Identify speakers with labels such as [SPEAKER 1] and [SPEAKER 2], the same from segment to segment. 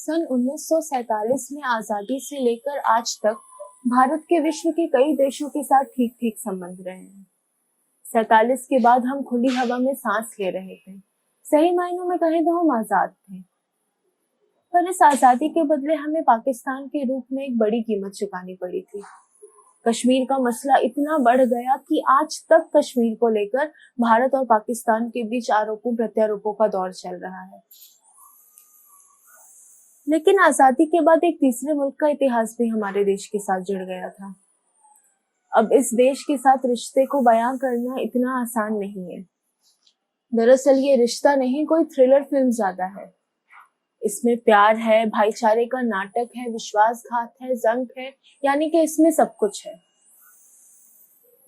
[SPEAKER 1] सन 1947 में आजादी से लेकर आज तक भारत के विश्व के कई देशों के साथ ठीक ठीक संबंध रहे हैं। 47 के बाद हम खुली हवा में सांस ले रहे थे। सही मायनों में कहें तो हम आजाद थे, पर इस आजादी के बदले हमें पाकिस्तान के रूप में एक बड़ी कीमत चुकानी पड़ी थी। कश्मीर का मसला इतना बढ़ गया कि आज तक कश्मीर को लेकर भारत और पाकिस्तान के बीच आरोपों प्रत्यारोपों का दौर चल रहा है। लेकिन आजादी के बाद एक तीसरे मुल्क का इतिहास भी हमारे देश के साथ जुड़ गया था। अब इस देश के साथ रिश्ते को बयां करना इतना आसान नहीं है। दरअसल ये रिश्ता नहीं, कोई थ्रिलर फिल्म ज्यादा है। इसमें प्यार है, भाईचारे का नाटक है, विश्वासघात है, जंग है, यानी कि इसमें सब कुछ है।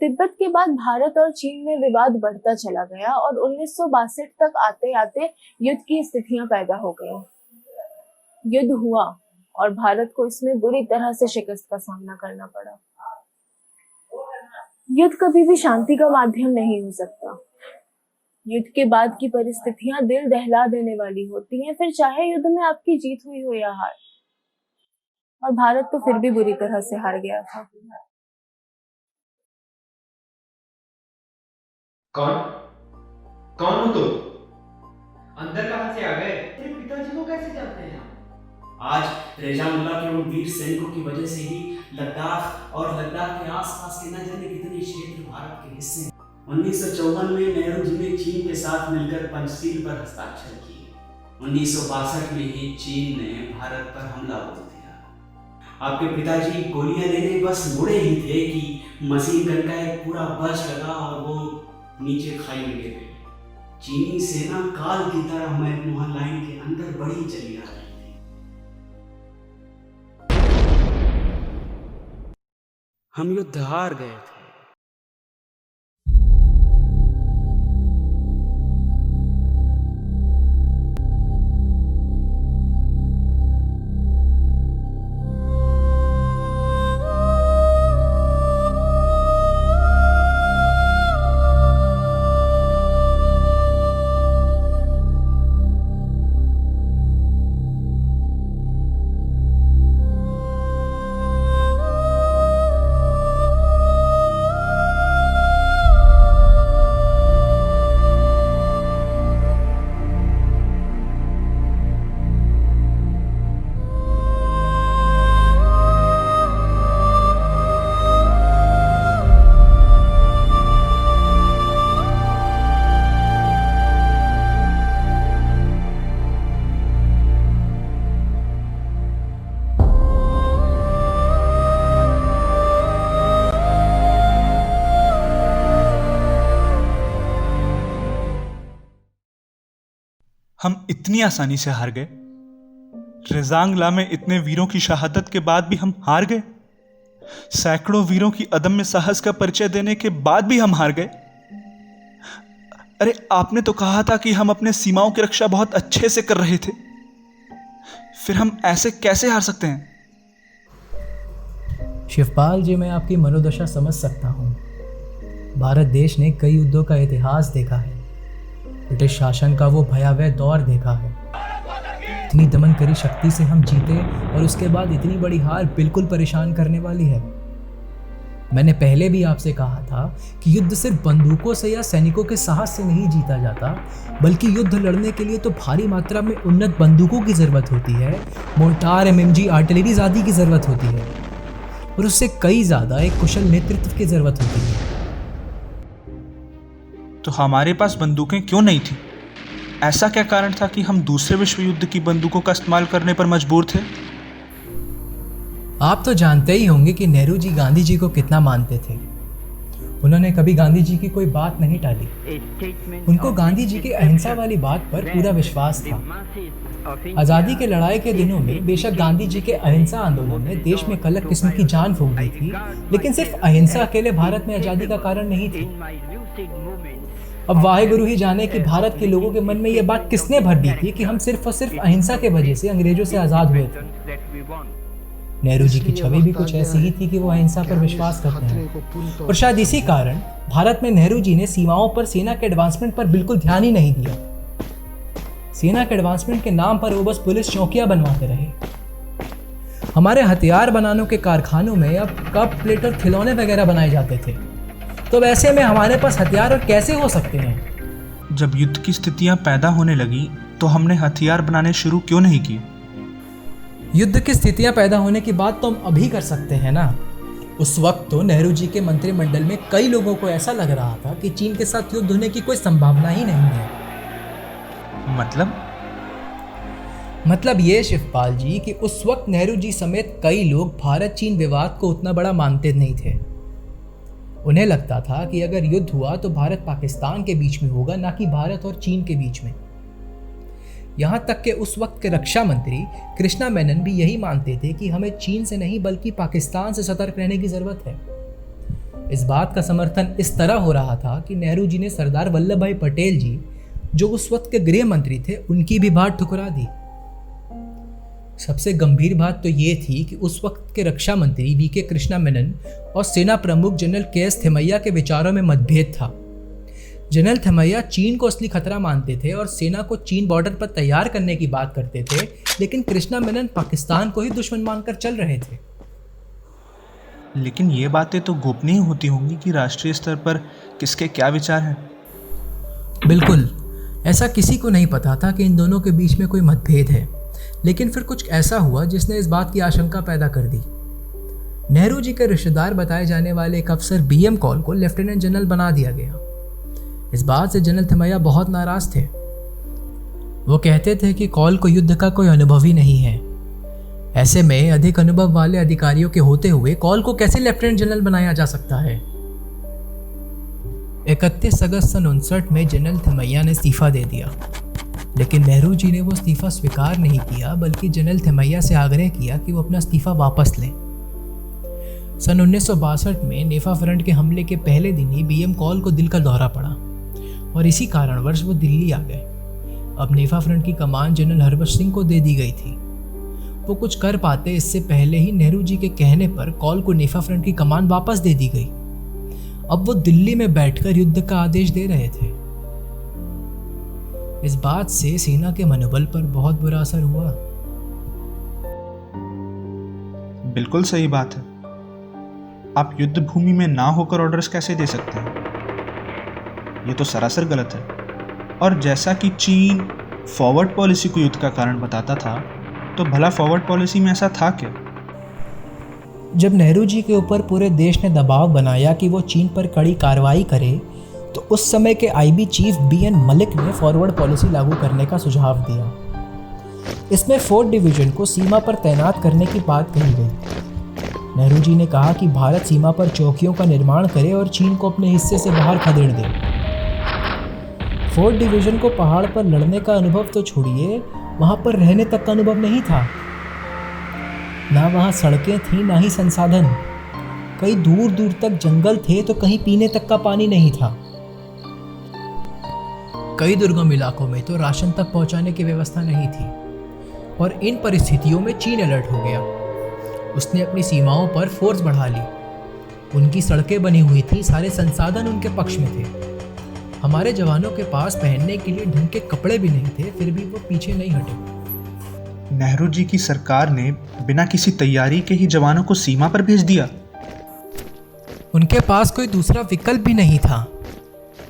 [SPEAKER 1] तिब्बत के बाद भारत और चीन में विवाद बढ़ता चला गया और 1962 तक आते आते युद्ध की स्थितियां पैदा हो गई। युद्ध हुआ और भारत को इसमें बुरी तरह से शिकस्त का सामना करना पड़ा। युद्ध कभी भी शांति का माध्यम नहीं हो सकता। युद्ध के बाद की परिस्थितियां दिल दहला देने वाली होती हैं, फिर चाहे युद्ध में आपकी जीत हुई हो या हार। और भारत तो फिर भी बुरी तरह से हार गया था।
[SPEAKER 2] कौन कौन हो तुम? अंदर कहां से आ गए?
[SPEAKER 3] तेरे पिताजी को कैसे जानते हैं आप?
[SPEAKER 4] आज रेजामुल्ला के उन वीर सैनिकों की वजह से ही लद्दाख और लद्दाख के आसपास के न जाने कितने क्षेत्र भारत के हिस्से हैं। 1954 में नेहरू जी ने चीन के साथ मिलकर पंचशील पर हस्ताक्षर किए। 1962 में ही चीन ने भारत पर हमला बोल दिया। आपके पिताजी गोलियां लेने बस मुड़े ही थे कि मशीन गन का एक पूरा बर्स्ट लगा और वो नीचे खाई में गिर गए। चीनी सेना काल की तरह मैकमोहन लाइन के अंदर बढ़ी चली आ रही थी। हम युद्ध हार गए थे।
[SPEAKER 5] हम इतनी आसानी से हार गए। रेजांगला में इतने वीरों की शहादत के बाद भी हम हार गए। सैकड़ों वीरों की अदम्य साहस का परिचय देने के बाद भी हम हार गए। अरे आपने तो कहा था कि हम अपने सीमाओं की रक्षा बहुत अच्छे से कर रहे थे, फिर हम ऐसे कैसे हार सकते हैं?
[SPEAKER 6] शिवपाल जी, मैं आपकी मनोदशा समझ सकता हूँ। भारत देश ने कई युद्धों का इतिहास देखा है, ब्रिटिश शासन का वो भयावह दौर देखा है। इतनी दमनकारी शक्ति से हम जीते और उसके बाद इतनी बड़ी हार बिल्कुल परेशान करने वाली है। मैंने पहले भी आपसे कहा था कि युद्ध सिर्फ बंदूकों से या सैनिकों के साहस से नहीं जीता जाता, बल्कि युद्ध लड़ने के लिए तो भारी मात्रा में उन्नत बंदूकों की ज़रूरत होती है, मोर्टार, एमएमजी, आर्टिलरीज आदि की ज़रूरत होती है, और उससे कई ज़्यादा एक कुशल नेतृत्व की ज़रूरत होती है।
[SPEAKER 5] तो हमारे पास बंदूकें क्यों नहीं थी? ऐसा क्या कारण था कि हम दूसरे विश्व युद्ध की बंदूकों का इस्तेमाल करने पर मजबूर थे?
[SPEAKER 6] आप तो जानते ही होंगे कि नेहरू जी गांधी जी को कितना मानते थे। उन्होंने कभी गांधी जी की कोई बात नहीं टाली। उनको गांधी जी की अहिंसा वाली बात पर पूरा विश्वास था। आज़ादी के लड़ाई के दिनों में बेशक गांधी जी के अहिंसा आंदोलन ने देश में अलग किस्म की जान फूंक दी थी, लेकिन सिर्फ अहिंसा अकेले भारत में आज़ादी का कारण नहीं थी। अब वाहेगुरु ही जाने कि भारत के लोगों के मन में यह बात किसने भर दी थी कि हम सिर्फ और सिर्फ अहिंसा के वजह से अंग्रेजों से आज़ाद हुए थे। नेहरू जी की छवि भी कुछ ऐसी ही थी कि वो अहिंसा पर विश्वास करते हैं, और शायद इसी कारण भारत में नेहरू जी ने सीमाओं पर सेना के एडवांसमेंट पर बिल्कुल ध्यान ही नहीं दिया। सेना के एडवांसमेंट के नाम पर वो बस पुलिस चौकियां बनवाते रहे। हमारे हथियार बनाने के कारखानों में अब कप, प्लेट और खिलौने वगैरह बनाए जाते थे। तो वैसे में हमारे पास हथियार और कैसे हो सकते हैं?
[SPEAKER 5] जब युद्ध की स्थितियां पैदा होने लगी तो हमने हथियार बनाने शुरू क्यों नहीं किए?
[SPEAKER 6] युद्ध की स्थितियां पैदा होने की बात तो हम अभी कर सकते हैं ना। उस वक्त तो नेहरू जी के मंत्रिमंडल में कई लोगों को ऐसा लग रहा था कि चीन के साथ युद्ध होने की कोई संभावना ही नहीं है। मतलब ये शिवपाल जी कि उस वक्त नेहरू जी समेत कई लोग भारत चीन विवाद को उतना बड़ा मानते नहीं थे। उन्हें लगता था कि अगर युद्ध हुआ तो भारत पाकिस्तान के बीच में होगा, ना कि भारत और चीन के बीच में। यहाँ तक कि उस वक्त के रक्षा मंत्री कृष्णा मेनन भी यही मानते थे कि हमें चीन से नहीं बल्कि पाकिस्तान से सतर्क रहने की जरूरत है। इस बात का समर्थन इस तरह हो रहा था कि नेहरू जी ने सरदार वल्लभ भाई पटेल जी, जो उस वक्त के गृह मंत्री थे, उनकी भी बात ठुकरा दी। सबसे गंभीर बात तो ये थी कि उस वक्त के रक्षा मंत्री वी.के. कृष्णा मेनन और सेना प्रमुख जनरल के.एस. थिमैया के विचारों में मतभेद था। जनरल थिमैया चीन को असली खतरा मानते थे और सेना को चीन बॉर्डर पर तैयार करने की बात करते थे, लेकिन कृष्णा मेनन पाकिस्तान को ही दुश्मन मानकर चल रहे थे।
[SPEAKER 5] लेकिन ये बातें तो गोपनीय होती होंगी कि राष्ट्रीय स्तर पर किसके क्या विचार हैं।
[SPEAKER 6] बिल्कुल, ऐसा किसी को नहीं पता था कि इन दोनों के बीच में कोई मतभेद है। लेकिन फिर कुछ ऐसा हुआ जिसने इस बात की आशंका पैदा कर दी। नेहरू जी के रिश्तेदार बताए जाने वाले एक अफसर B.M. कॉल को लेफ्टिनेंट जनरल बना दिया गया। इस बात से जनरल थिमैया बहुत नाराज थे। वो कहते थे कि कॉल को युद्ध का कोई अनुभव ही नहीं है। ऐसे में अधिक अनुभव वाले अधिकारियों के होते हुए कॉल को कैसे लेफ्टिनेंट जनरल बनाया जा सकता है? 31 अगस्त सन 1959 में जनरल थिमैया ने इस्तीफा दे दिया, लेकिन नेहरू जी ने वो इस्तीफा स्वीकार नहीं किया, बल्कि जनरल थिमैया से आग्रह किया कि वो अपना इस्तीफा वापस लें। सन 1962 में नेफा फ्रंट के हमले के पहले दिन ही B.M. कॉल को दिल का दौरा पड़ा और इसी कारणवश वो दिल्ली आ गए। अब नेफा फ्रंट की कमान जनरल हरबंश सिंह को दे दी गई थी। वो कुछ कर पाते इससे पहले ही नेहरू जी के कहने पर कॉल को नेफा फ्रंट की कमान वापस दे दी गई। अब वो दिल्ली में बैठकर युद्ध का आदेश दे रहे थे। इस बात से सेना के मनोबल पर बहुत बुरा असर हुआ।
[SPEAKER 5] बिल्कुल सही बात है। आप युद्ध भूमि में ना होकर ऑर्डर्स कैसे दे सकते हैं? ये तो सरासर गलत है। और जैसा कि चीन फॉरवर्ड पॉलिसी को युद्ध का कारण बताता था, तो भला फॉरवर्ड पॉलिसी में ऐसा था क्या?
[SPEAKER 6] जब नेहरू जी के ऊपर पूरे देश ने दबाव बनाया कि वो चीन पर कड़ी कार्रवाई करे, तो उस समय के IB चीफ B.N. मलिक ने फॉरवर्ड पॉलिसी लागू करने का सुझाव दिया। इसमें 4th डिवीजन को सीमा पर तैनात करने की बात कही गई। नेहरू जी ने कहा कि भारत सीमा पर चौकियों का निर्माण करे और चीन को अपने हिस्से से बाहर खदेड़ दे। 4th डिवीजन को पहाड़ पर लड़ने का अनुभव तो छोड़िए, वहाँ पर रहने तक का अनुभव नहीं था। ना वहाँ सड़कें थीं, ना ही संसाधन। कई दूर दूर तक जंगल थे तो कहीं पीने तक का पानी नहीं था। कई दुर्गम इलाकों में तो राशन तक पहुंचाने की व्यवस्था नहीं थी। और इन परिस्थितियों में चीन अलर्ट हो गया। उसने अपनी सीमाओं पर फोर्स बढ़ा ली। उनकी सड़कें बनी हुई थी, सारे संसाधन उनके पक्ष में थे। हमारे जवानों के पास पहनने के लिए ढंग के कपड़े भी नहीं थे, फिर भी वो पीछे नहीं हटे।
[SPEAKER 5] नेहरू जी की सरकार ने बिना किसी तैयारी के ही जवानों को सीमा पर भेज दिया।
[SPEAKER 6] उनके पास कोई दूसरा विकल्प भी नहीं था।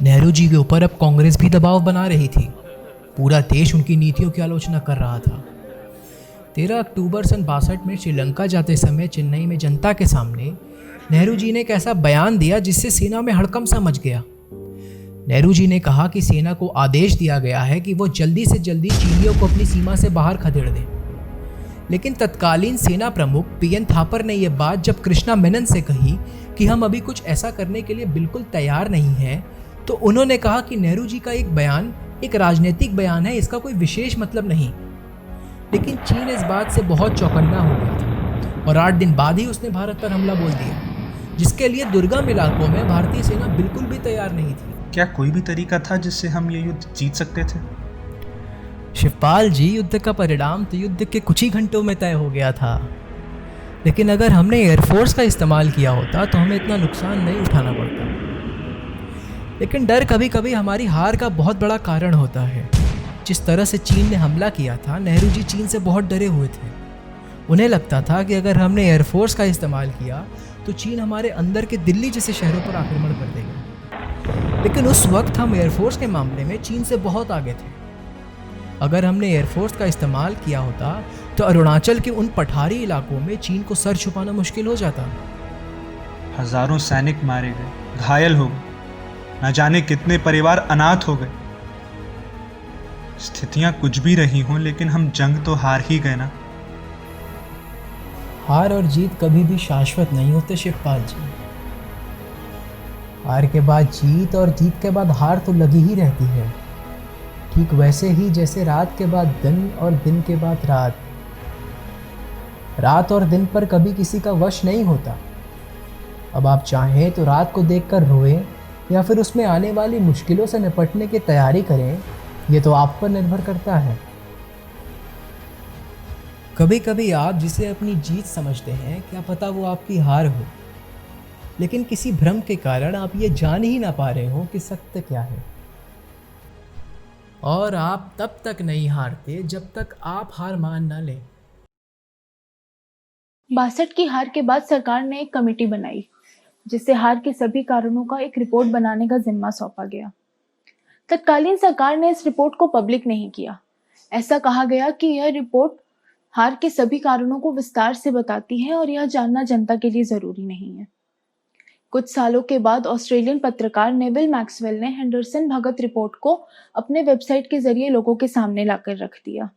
[SPEAKER 6] नेहरू जी के ऊपर अब कांग्रेस भी दबाव बना रही थी। पूरा देश उनकी नीतियों की आलोचना कर रहा था। 13 अक्टूबर सन 62 में श्रीलंका जाते समय चेन्नई में जनता के सामने नेहरू जी ने एक ऐसा बयान दिया जिससे सेना में हड़कंप सा मच गया। नेहरू जी ने कहा कि सेना को आदेश दिया गया है कि वो जल्दी से जल्दी चीनियों को अपनी सीमा से बाहर खदेड़ दें। लेकिन तत्कालीन सेना प्रमुख P.N. थापर ने यह बात जब कृष्णा मेनन से कही कि हम अभी कुछ ऐसा करने के लिए बिल्कुल तैयार नहीं हैं, तो उन्होंने कहा कि नेहरू जी का एक बयान एक राजनीतिक बयान है, इसका कोई विशेष मतलब नहीं। लेकिन चीन इस बात से बहुत चौकन्ना हो गया था और 8 दिन बाद ही उसने भारत पर हमला बोल दिया, जिसके लिए दुर्गम इलाकों में भारतीय सेना बिल्कुल भी तैयार नहीं थी।
[SPEAKER 5] क्या कोई भी तरीका था जिससे हम ये युद्ध जीत सकते थे?
[SPEAKER 6] शिवपाल जी, युद्ध का परिणाम तो युद्ध के कुछ ही घंटों में तय हो गया था। लेकिन अगर हमने एयरफोर्स का इस्तेमाल किया होता तो हमें इतना नुकसान नहीं उठाना पड़ता। लेकिन डर कभी कभी हमारी हार का बहुत बड़ा कारण होता है। जिस तरह से चीन ने हमला किया था, नेहरू जी चीन से बहुत डरे हुए थे। उन्हें लगता था कि अगर हमने एयरफोर्स का इस्तेमाल किया तो चीन हमारे अंदर के दिल्ली जैसे शहरों पर आक्रमण कर देगा। लेकिन उस वक्त हम एयरफोर्स के मामले में चीन से बहुत आगे थे। अगर हमने एयरफोर्स का इस्तेमाल किया होता तो अरुणाचल के उन पठारी इलाकों में चीन को सर छुपाना मुश्किल हो जाता।
[SPEAKER 5] हजारों सैनिक मारे गए, घायल हो गए, न जाने कितने परिवार अनाथ हो गए। स्थितियां कुछ भी रही हों, लेकिन हम जंग तो हार ही गए ना।
[SPEAKER 6] हार और जीत कभी भी शाश्वत नहीं होते शिवपाल जी। हार के बाद जीत और जीत के बाद हार तो लगी ही रहती है, ठीक वैसे ही जैसे रात के बाद दिन और दिन के बाद रात। रात और दिन पर कभी किसी का वश नहीं होता। अब आप चाहें तो रात को देखकर रोएं या फिर उसमें आने वाली मुश्किलों से निपटने की तैयारी करें, ये तो आप पर निर्भर करता है। कभी कभी आप जिसे अपनी जीत समझते हैं, क्या पता वो आपकी हार हो, लेकिन किसी भ्रम के कारण आप ये जान ही ना पा रहे हो कि सत्य क्या है। और आप तब तक नहीं हारते जब तक आप हार मान ना लें।
[SPEAKER 1] 62 की हार के बाद सरकार ने एक कमेटी बनाई जिसे हार के सभी कारणों का एक रिपोर्ट बनाने का जिम्मा सौंपा गया। तत्कालीन सरकार ने इस रिपोर्ट को पब्लिक नहीं किया। ऐसा कहा गया कि यह रिपोर्ट हार के सभी कारणों को विस्तार से बताती है और यह जानना जनता के लिए जरूरी नहीं है। कुछ सालों के बाद ऑस्ट्रेलियन पत्रकार नेविल मैक्सवेल ने हेंडरसन भगत रिपोर्ट को अपने वेबसाइट के जरिए लोगों के सामने लाकर रख दिया।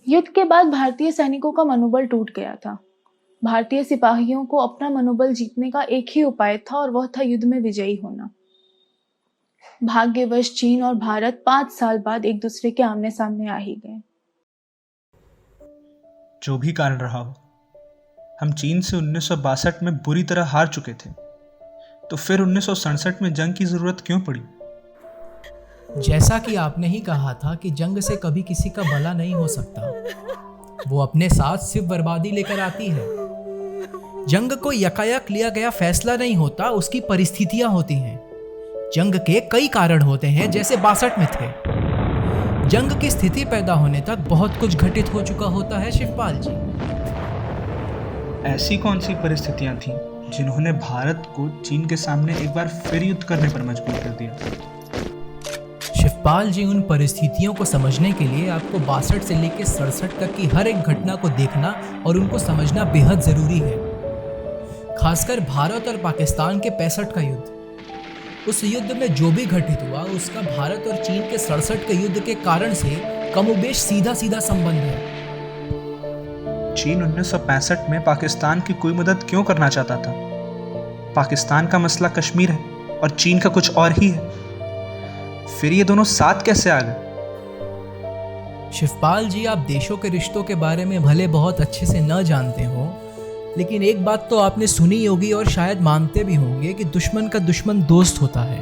[SPEAKER 1] युद्ध के बाद भारतीय सैनिकों का मनोबल टूट गया था। भारतीय सिपाहियों को अपना मनोबल जीतने का एक ही उपाय था और वह था युद्ध में विजयी होना। भाग्यवश चीन और भारत 5 साल बाद एक दूसरे के आमने सामने आ ही गए।
[SPEAKER 5] जो भी कारण रहा हो, हम चीन से 1962 में बुरी तरह हार चुके थे, तो फिर 1967 में जंग की जरूरत क्यों पड़ी?
[SPEAKER 6] जैसा कि आपने ही कहा था कि जंग से कभी किसी का भला नहीं हो सकता, वो अपने साथ सिर्फ बर्बादी लेकर आती है। जंग को यकायक लिया गया फैसला नहीं होता, उसकी परिस्थितियां होती हैं। जंग के कई कारण होते हैं, जैसे 62 में थे। जंग की स्थिति पैदा होने तक बहुत कुछ घटित हो चुका होता है शिवपाल जी।
[SPEAKER 5] ऐसी कौन सी परिस्थितियां थीं जिन्होंने भारत को चीन के सामने एक बार फिर युद्ध करने पर मजबूर कर दिया?
[SPEAKER 6] शिवपाल जी, उन परिस्थितियों को समझने के लिए आपको 62 से लेकर 67 तक की हर एक घटना को देखना और उनको समझना बेहद जरूरी है। खासकर भारत और पाकिस्तान के 65 का युद्ध। उस युद्ध में जो भी घटित हुआ उसका भारत और चीन के 67 के युद्ध के कारण से कमोबेश सीधा सीधा संबंध है।
[SPEAKER 5] चीन 1965 में पाकिस्तान की कोई मदद क्यों करना चाहता था? पाकिस्तान का मसला कश्मीर है और चीन का कुछ और ही है। फिर ये दोनों साथ कैसे आ गए?
[SPEAKER 6] शिवपाल जी, आप देशों के रिश्तों के बारे में भले बहुत अच्छे से न जानते हो, लेकिन एक बात तो आपने सुनी होगी और शायद मानते भी होंगे कि दुश्मन का दुश्मन दोस्त होता है।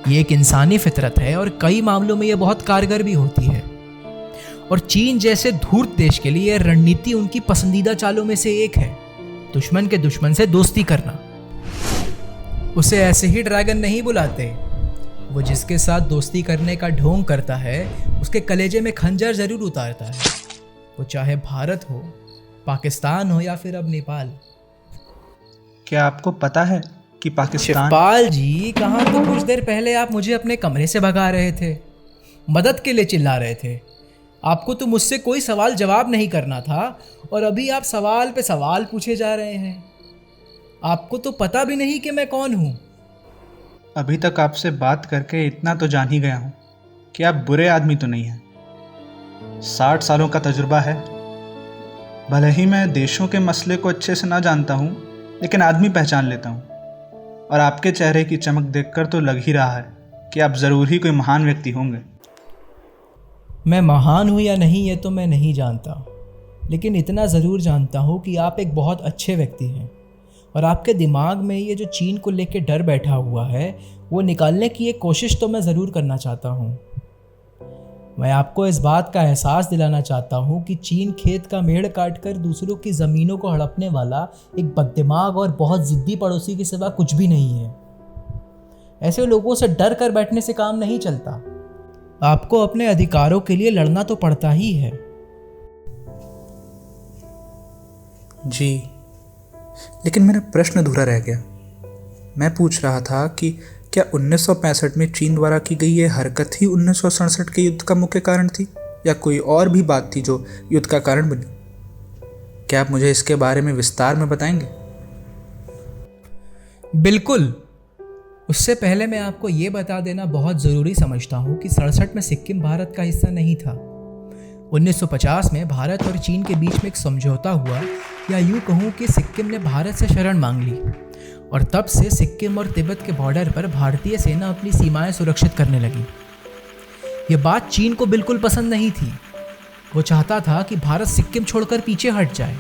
[SPEAKER 6] ये एक इंसानी फितरत है और कई मामलों में यह बहुत कारगर भी होती है। और चीन जैसे धूर्त देश के लिए रणनीति उनकी पसंदीदा चालों में से एक है, दुश्मन के दुश्मन से दोस्ती करना। उसे ऐसे ही ड्रैगन नहीं बुलाते। वो जिसके साथ दोस्ती करने का ढोंग करता है उसके कलेजे में खंजर जरूर उतारता है, वो चाहे भारत हो, पाकिस्तान हो या फिर अब नेपाल।
[SPEAKER 5] क्या आपको पता है कि पाकिस्तान...
[SPEAKER 6] शिवपाल जी, कहाँ तो कुछ देर पहले आप मुझे अपने कमरे से भगा रहे थे, मदद के लिए चिल्ला रहे थे। आपको तो मुझसे कोई सवाल जवाब नहीं करना था और अभी आप सवाल पे सवाल पूछे जा रहे हैं। आपको तो पता भी नहीं कि मैं कौन हूँ।
[SPEAKER 5] अभी तक आपसे बात करके इतना तो जान ही गया हूँ कि आप बुरे आदमी तो नहीं हैं। 60 सालों का तजुर्बा है। भले ही मैं देशों के मसले को अच्छे से ना जानता हूँ, लेकिन आदमी पहचान लेता हूँ। और आपके चेहरे की चमक देखकर तो लग ही रहा है कि आप ज़रूर ही कोई महान व्यक्ति होंगे।
[SPEAKER 6] मैं महान हूँ या नहीं ये तो मैं नहीं जानता, लेकिन इतना ज़रूर जानता हूँ कि आप एक बहुत अच्छे व्यक्ति हैं और आपके दिमाग में ये जो चीन को लेके डर बैठा हुआ है वो निकालने की एक कोशिश तो मैं ज़रूर करना चाहता हूँ। मैं आपको इस बात का एहसास दिलाना चाहता हूँ कि चीन खेत का मेड़ काटकर दूसरों की ज़मीनों को हड़पने वाला एक बददिमाग और बहुत ज़िद्दी पड़ोसी के सिवा कुछ भी नहीं है। ऐसे लोगों से डर कर बैठने से काम नहीं चलता। आपको अपने अधिकारों के लिए लड़ना तो पड़ता ही है।
[SPEAKER 5] जी, लेकिन मेरा प्रश्न अधूरा रह गया। मैं पूछ रहा था कि क्या 1965 में चीन द्वारा की गई ये हरकत ही 1967 के युद्ध का मुख्य कारण थी, या कोई और भी बात थी जो युद्ध का कारण बनी? क्या आप मुझे इसके बारे में विस्तार में बताएंगे?
[SPEAKER 6] बिल्कुल। उससे पहले मैं आपको ये बता देना बहुत ज़रूरी समझता हूँ कि 67 में सिक्किम भारत का हिस्सा नहीं था। 1950 में भारत और चीन के बीच में एक समझौता हुआ, या यूँ कहूँ कि सिक्किम ने भारत से शरण मांग ली, और तब से सिक्किम और तिब्बत के बॉर्डर पर भारतीय सेना अपनी सीमाएं सुरक्षित करने लगी। ये बात चीन को बिल्कुल पसंद नहीं थी। वो चाहता था कि भारत सिक्किम छोड़कर पीछे हट जाए।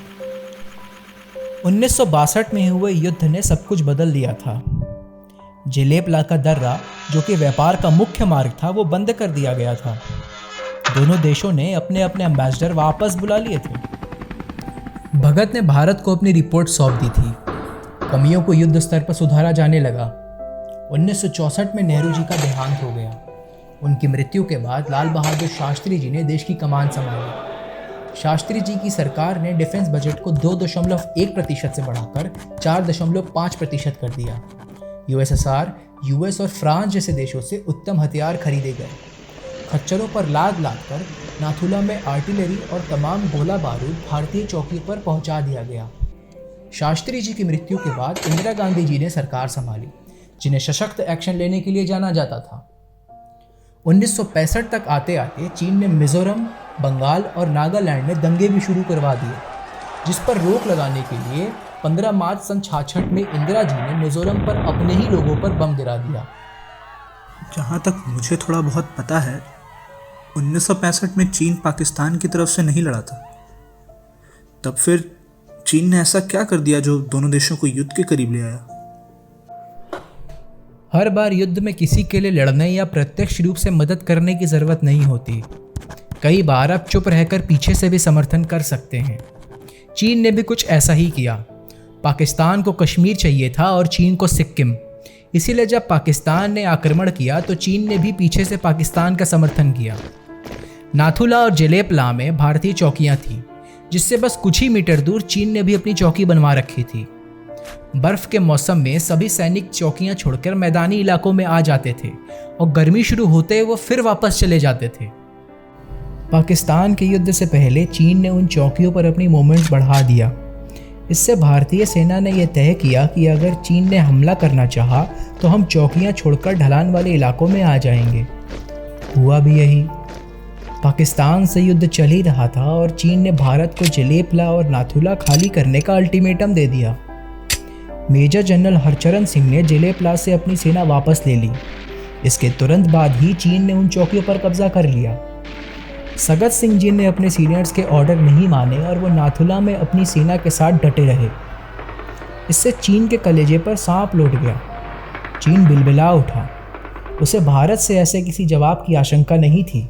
[SPEAKER 6] 1962 में हुए युद्ध ने सब कुछ बदल दिया था। जेलेपला का दर्रा, जो कि व्यापार का मुख्य मार्ग था, वो बंद कर दिया गया था। दोनों देशों ने अपने अपने एम्बेसडर वापस बुला लिए थे। भगत ने भारत को अपनी रिपोर्ट सौंप दी थी। कमियों को युद्ध स्तर पर सुधारा जाने लगा। 1964 में नेहरू जी का देहांत हो गया। उनकी मृत्यु के बाद लाल बहादुर शास्त्री जी ने देश की कमान संभाली। शास्त्री जी की सरकार ने डिफेंस बजट को 2.1% से बढ़ाकर 4.5% कर दिया। यूएसएसआर, यूएस और फ्रांस जैसे देशों से उत्तम हथियार खरीदे गए। खच्चरों पर लाद कर नाथुला में आर्टिलरी और तमाम गोला बारूद भारतीय चौकियों पर पहुंचा दिया गया। शास्त्री जी की मृत्यु के बाद इंदिरा गांधी जी ने सरकार संभाली, जिन्हें सशक्त एक्शन लेने के लिए जाना जाता था। 1965 तक आते आते चीन ने मिजोरम, बंगाल और नागालैंड में दंगे भी शुरू करवा दिए, जिस पर रोक लगाने के लिए 15 मार्च सन 66 में इंदिरा जी ने मिजोरम पर अपने ही लोगों पर बम गिरा दिया।
[SPEAKER 5] जहाँ तक मुझे थोड़ा बहुत पता है, 1965 में चीन पाकिस्तान की तरफ से नहीं लड़ा था। तब फिर चीन ने ऐसा क्या कर दिया जो दोनों देशों को युद्ध के करीब ले आया?
[SPEAKER 6] हर बार युद्ध में किसी के लिए लड़ने या प्रत्यक्ष रूप से मदद करने की ज़रूरत नहीं होती। कई बार आप चुप रहकर पीछे से भी समर्थन कर सकते हैं। चीन ने भी कुछ ऐसा ही किया। पाकिस्तान को कश्मीर चाहिए था और चीन को सिक्किम। इसीलिए जब पाकिस्तान ने आक्रमण किया तो चीन ने भी पीछे से पाकिस्तान का समर्थन किया। नाथुला और जेलेपला में भारतीय चौकियां थीं, जिससे बस कुछ ही मीटर दूर चीन ने भी अपनी चौकी बनवा रखी थी। बर्फ के मौसम में सभी सैनिक चौकियां छोड़कर मैदानी इलाकों में आ जाते थे और गर्मी शुरू होते वो फिर वापस चले जाते थे। पाकिस्तान के युद्ध से पहले चीन ने उन चौकियों पर अपनी मूवमेंट बढ़ा दिया। इससे भारतीय सेना ने यह तय किया कि अगर चीन ने हमला करना चाहा तो हम चौकियां छोड़कर ढलान वाले इलाकों में आ जाएंगे। हुआ भी यही। पाकिस्तान से युद्ध चल ही रहा था और चीन ने भारत को जेलेपला और नाथुला खाली करने का अल्टीमेटम दे दिया। मेजर जनरल हरचरण सिंह ने जेलेपला से अपनी सेना वापस ले ली। इसके तुरंत बाद ही चीन ने उन चौकियों पर कब्जा कर लिया। सगत सिंह जी ने अपने सीनियर्स के ऑर्डर नहीं माने और वो नाथुला में अपनी सेना के साथ डटे रहे। इससे चीन के कलेजे पर सांप लौट गया। चीन बिलबिला उठा। उसे भारत से ऐसे किसी जवाब की आशंका नहीं थी।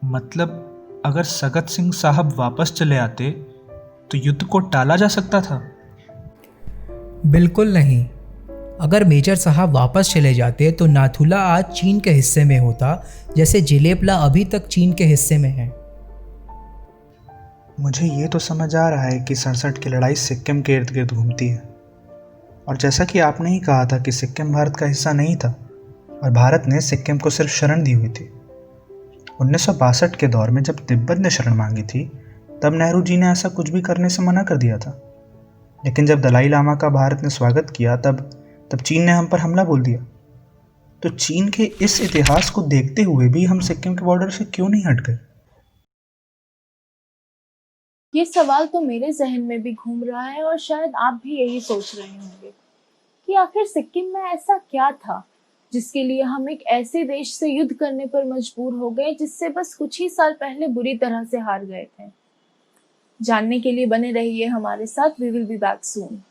[SPEAKER 5] मतलब अगर सगत सिंह साहब वापस चले आते तो युद्ध को टाला जा सकता था?
[SPEAKER 6] बिल्कुल नहीं। अगर मेजर साहब वापस चले जाते तो नाथुला आज चीन के हिस्से में होता, जैसे जेलेपला अभी तक चीन के हिस्से में है।
[SPEAKER 5] मुझे ये तो समझ आ रहा है कि 67 की लड़ाई सिक्किम के इर्द गिर्द घूमती है, और जैसा कि आपने ही कहा था कि सिक्किम भारत का हिस्सा नहीं था और भारत ने सिक्किम को सिर्फ शरण दी हुई थी। 1962 के दौर में जब तिब्बत ने शरण मांगी थी तब नेहरू जी ने ऐसा कुछ भी करने से मना कर दिया था, लेकिन जब दलाई लामा का भारत ने स्वागत किया तब चीन ने हम पर हमला बोल दिया। तो चीन के इस इतिहास को देखते हुए भी हम सिक्किम के बॉर्डर से क्यों नहीं हट गए?
[SPEAKER 1] ये सवाल तो मेरे जहन में भी घूम रहा है और शायद आप भी यही सोच रहे होंगे कि आखिर सिक्किम में ऐसा क्या था जिसके लिए हम एक ऐसे देश से युद्ध करने पर मजबूर हो गए जिससे बस कुछ ही साल पहले बुरी तरह से हार गए थे। जानने के लिए बने रहिए हमारे साथ। We will be back soon.